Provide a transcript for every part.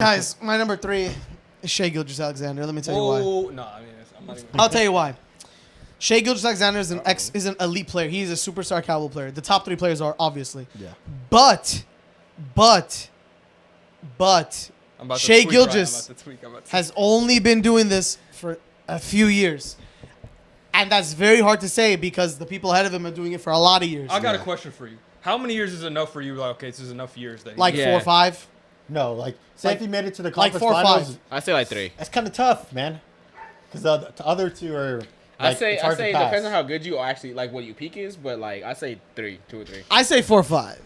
Guys, my number 3 is Shai Gilgeous-Alexander. Let me tell you why. No, I mean, I'm not even. I'll tell you why. Shai Gilgeous-Alexander is an elite player. He's a superstar caliber player. The top 3 players are, obviously. Yeah. But I'm about to Shai tweak, Gilgeous right? I'm about to has only been doing this for a few years. And that's very hard to say because the people ahead of him are doing it for a lot of years. I got a question for you. How many years is enough for you? Like, okay, this is enough years. That Like 4 or 5. No, say if he made it to the like conference 4 or 5. finals, I say like 3. that's kind of tough, man. Because the other 2 are. I Like, say it's it hard to pass. depends on how good you are, actually, like what your peak is. But like I say 3, 2 or 3. I say 4 or 5.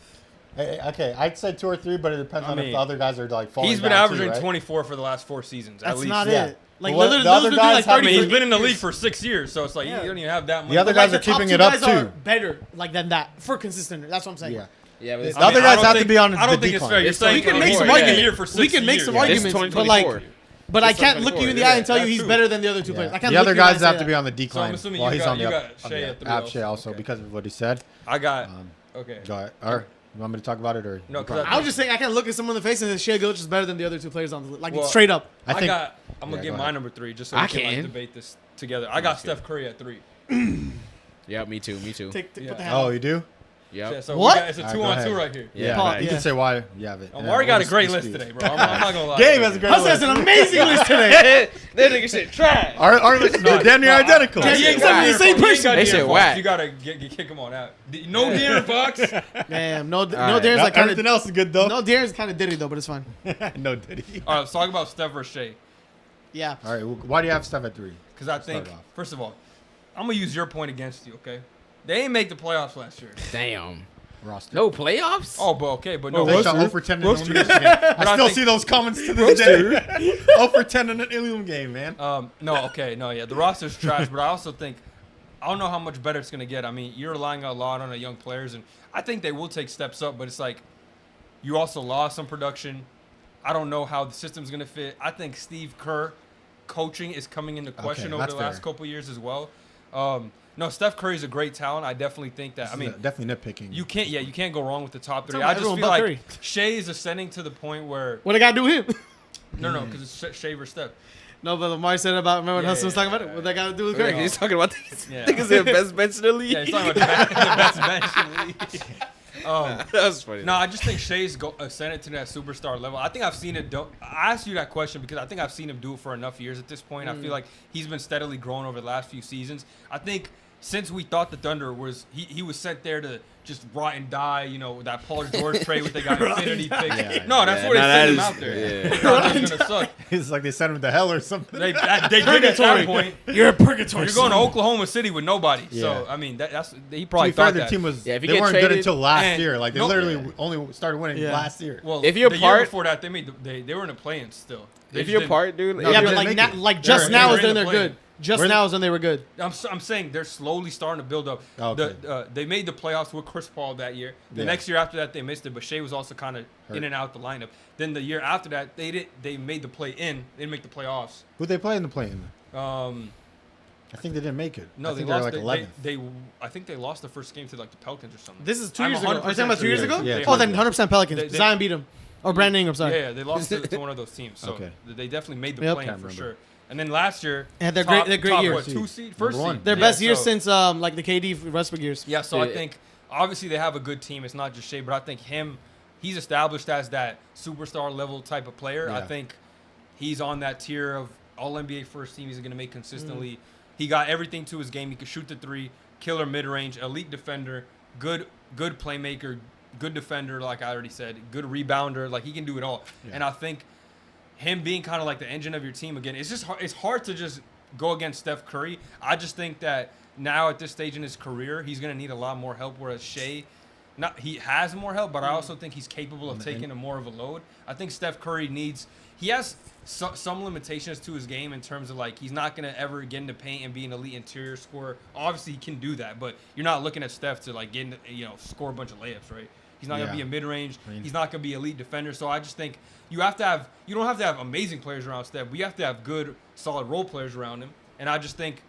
Okay, I'd say 2 or 3, but it depends on if mean, the other guys are like falling he's been down averaging too, right? 24 for the last 4 seasons. That's at least. not Yeah. it. Like, Well, literally, the other those are doing like guys have- 30 I mean, he's been in the years. league for 6 years, so it's like Yeah. you don't even have that much. The other But, like, guys are the top keeping 2 it up guys are too. better like than that for consistent. That's what I'm saying. Yeah. Yeah, but I it's The other mean, guys I don't have to think- be on I don't the think it's decline. fair. You're It's saying We can make some 24, yeah. arguments. Year for 6 We can make years. some Yeah, this is arguments, but like, 2024. but I This is can't look you in the 2024, eye and tell you that's he's true. better than the other 2 Yeah. players. I can't The look other you in the eye guys and say have to that. be on the decline assuming while you he's got- on the you up, got on Shai the at 3 app also. share also Okay. because of what he said. I got okay. Go ahead. Or you want me to talk about it or? No, you 'cause probably- I was just saying I can't look at someone in the face and say Shai Gilgeous is better than the other 2 players on the like Well, straight up. I think. I'm Yeah, gonna get go my ahead. number 3 just so I we can like, can. debate this together. I got Steph Curry at 3. Yeah, me too. Put the Yeah. hand Oh, up. you do? Yeah, Yeah. so What? it's a Alright, 2 go on 2 ahead. right here. Yeah. Paul, You yeah. can say why you have it. Omari got a great list today, bro. I'm not gonna lie. Gabe has a great Hustle list. has an amazing list today. That nigga shit trash. Our lists are damn near identical. Yeah, He ain't exactly got the De'Aaron same Fox. He ain't person. got They De'Aaron said Fox. whack. You gotta kick him on out. No De'Aaron Fox. Damn, no, right. Darren's like kind Everything of else is good though. no, Darren's kind of diddy though, but it's fine. No, did he? All right, let's talk about Steph versus Shai. Yeah. All right. Well, why do you have Steph at 3? Because I think, Start off. first of all, I'm gonna use your point against you. Okay, they ain't make the playoffs last year. Damn. Roster. No playoffs. Oh, but okay, but no. They Roster. shot 0 for 10 in the Roster. Illumination game. I I still think- see those comments to this day. 0 for 10 in an Illumination game, man. Yeah, the roster's trash, but I also think I don't know how much better it's gonna get. I mean, you're relying a lot on the young players, and I think they will take steps up. But it's like you also lost some production. I don't know how the system's gonna fit. I think Steve Kerr coaching is coming into question over that's the last fair. couple years as well. No, Steph Curry's a great talent. I definitely think that. I mean, definitely nitpicking. you can't go wrong with the top 3. Talking I about just feel everyone like but Shai is ascending to the point where What I got to do with him? no, because it's Shai versus Steph. No, but Omari said about remember when Yeah, Hassan was yeah, talking about it. yeah, What that got to do with Like, Curry? he's talking about these Yeah. niggas in the best bench in the league. Yeah, he's talking about the best bench in the league. That was funny. No, I just think Shai's ascended to that superstar level. I think I've seen it. I asked you that question because I think I've seen him do it for enough years at this point. I feel like he's been steadily growing over the last few seasons. I think since we thought the Thunder was he was sent there to just rot and die, with that Paul George trade with they got infinity picks. Yeah. No, that's Yeah, where they no, sent that him is- out there. yeah. They thought he was gonna suck. It's like they sent him to hell or something. They did at that point. You're a purgatory. You're going to Oklahoma City with nobody. So Yeah. I mean, that's he To probably be fair, thought their that. team was Yeah, if you they get weren't good traded- until last and- year. Like they no- literally only started winning Yeah. last year. Well, If you're the year part- before that, they were in the play-in still. They If just you're didn't- part, dude. No, if Yeah, they but you're- didn't like make it. like just They're- now they're is when in they're the good. Just Where- now is when they were good. I'm saying they're slowly starting to build up. Okay. They made the playoffs with Chris Paul that year. The Yeah. next year after that, they missed it, but Shai was also kind of Hurt. in and out the lineup. Then the year after that, they made the play-in. They didn't make the playoffs. Who they play in the play-in? Um, I think they didn't make it. no, I they think lost. they were like 11th. I think they lost the first game to like the Pelicans or something. This is 2 I'm years ago. Are you 100% talking about 2 years sure. ago? Yeah, Oh, then 2 100% Pelicans. They- Zion beat him. Or Brandon Ingram, sorry. Yeah, they lost to one of those teams. So Okay. they definitely made the Yep. play-in Can't for remember. sure. And then last year, They had their top- great top, years. what, 2 seed, first Number one. seed. Their Yeah, best year so- since like the KD Westbrook years. Yeah, so I Yeah. think obviously they have a good team. It's not just Shai, but I think he's established as that superstar level type of player. I Yeah. think he's on that tier of all NBA first team he's going to make consistently. He got everything to his game. He could shoot the three, killer mid-range, elite defender, good playmaker, good defender, like I already said, good rebounder. Like he can do it all. Yeah. And I think him being kind of like the engine of your team again, it's hard to just go against Steph Curry. I just think that now at this stage in his career, he's going to need a lot more help, whereas Shai, he has more help, but I also think he's capable of taking more of a load. I think Steph Curry he has some limitations to his game in terms of like he's not going to ever get in the paint and be an elite interior scorer. Obviously, he can do that, but you're not looking at Steph to like get score a bunch of layups, right? He's not going to be a mid-range. He's not going to be elite defender. So I just think you don't have to have amazing players around Steph, but you have to have good, solid role players around him. And I just think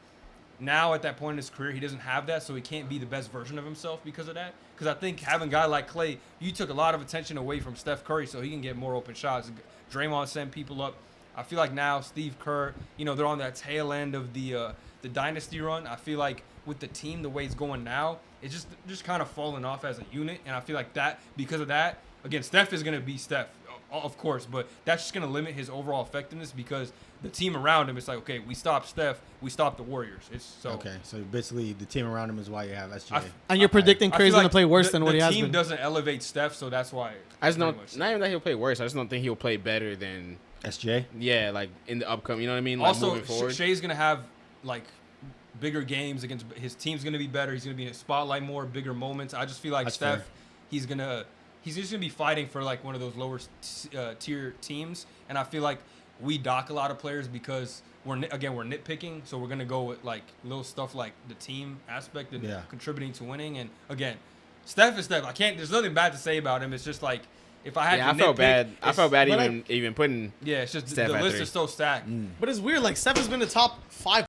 now at that point in his career, he doesn't have that, so he can't be the best version of himself because of that. Because I think having a guy like Klay, you took a lot of attention away from Steph Curry so he can get more open shots. Draymond sent people up. I feel like now Steve Kerr, they're on that tail end of the dynasty run. I feel like with the team, the way it's going now, it's just kind of falling off as a unit. And I feel like that, because of that, again, Steph is going to be Steph, of course, but that's just going to limit his overall effectiveness because the team around him, it's like, okay, we stop Steph, we stop the Warriors. Okay, so basically the team around him is why you have SGA. And you're predicting I Curry's feel going to play worse than what he has The team been. doesn't elevate Steph, so that's why. I just don't. Not even that he'll play worse. I just don't think he'll play better than. SGA? Yeah, like in the upcoming. You know what I mean? Like Also, moving forward. Shea's going to have like bigger games against his team's going to be better. He's going to be in a spotlight more, bigger moments. I just feel like That's Steph, fair. he's just gonna be fighting for like one of those lower tier teams, and I feel like we dock a lot of players because we're nitpicking, so we're gonna go with like little stuff like the team aspect and contributing to winning. And again, Steph is Steph. There's nothing bad to say about him. It's just like if I had to I felt bad. I felt bad even putting. Yeah, it's just Steph the at list 3. is so stacked. But it's weird. Like, Steph has been the top 5